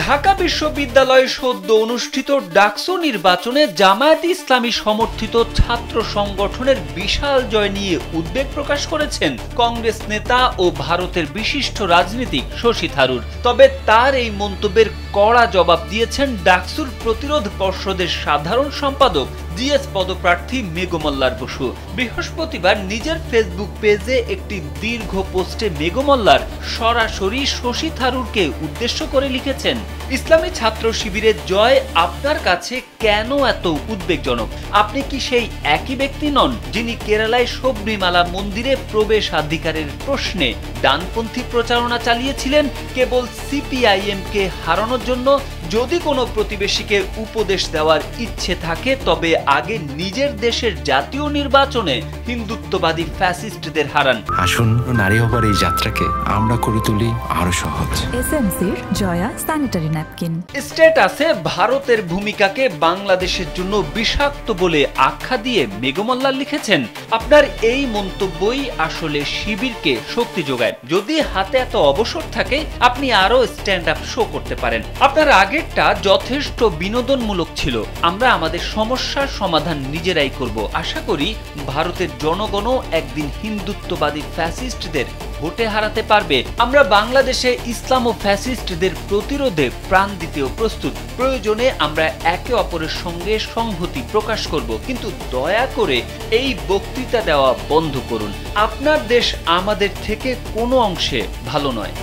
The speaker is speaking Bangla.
ঢাকা বিশ্ববিদ্যালয়ে সদ্য অনুষ্ঠিত ডাকসু নির্বাচনে জামায়াতে ইসলামী সমর্থিত ছাত্র সংগঠনের বিশাল জয় নিয়ে উদ্বেগ প্রকাশ করেছেন কংগ্রেস নেতা ও ভারতের বিশিষ্ট রাজনীতিক শশী থারুর। তবে তার এই মন্তব্যের কড়া জবাব দিয়েছেন ডাকসুর প্রতিরোধ পর্ষদের সাধারণ সম্পাদক জিএস পদপ্রার্থী মেঘমল্লার বসু। বৃহস্পতিবার নিজের ফেসবুক পেজে একটি দীর্ঘ পোস্টে মেঘমল্লার সরাসরি শশী থারুরকে উদ্দেশ্য করে লিখেছেন, ইসলামী ছাত্র শিবিরের জয় আপনার কাছে কেন এত উদ্বেগজনক? আপনি কি সেই একই ব্যক্তি নন যিনি কেরালায় শবরীমালা মন্দিরে প্রবেশাধিকারের প্রশ্নে ডানপন্থী প্রচারণা চালিয়েছিলেন কেবল সিপিআইএমকে হারানোর জন্য? যদি কোনো প্রতিবেশীকে উপদেশ দেওয়ার ইচ্ছে থাকে তবে আগে নিজের দেশের জাতীয় নির্বাচনে হিন্দুত্ববাদী ফ্যাসিস্টদের হারান। আসুন নারী হবার এই যাত্রাকে আমরা করে তুলি আরো সহজ। এসএমসির জয়া স্যানিটারি ন্যাপকিন। স্ট্যাটাসে ভারতের ভূমিকাকে বাংলাদেশের জন্য বিষাক্ত বলে আখ্যা দিয়ে মেঘমল্লা লিখেছেন, আপনার এই মন্তব্যই আসলে শিবিরকে শক্তি যোগায়। যদি হাতে এত অবসর থাকে আপনি আরো স্ট্যান্ড আপ শো করতে পারেন। আপনার আগেরটা যথেষ্ট বিনোদনমূলক ছিল। আমরা আমাদের সমস্যার সমাধান নিজেরাই করব। আশা করি ভারতের জনগণও একদিন হিন্দুত্ববাদী ফ্যাসিস্টদের ভোটে হারাতে পারবে। আমরা বাংলাদেশে ইসলাম ও ফ্যাসিস্টদের প্রতিরোধে প্রাণ দিতেও প্রস্তুত। প্রয়োজনে আমরা একে অপরের সঙ্গে সংহতি প্রকাশ করব, কিন্তু দয়া করে এই বক্তৃতা দেওয়া বন্ধ করুন। আপনার দেশ আমাদের থেকে কোনো অংশে ভালো নয়।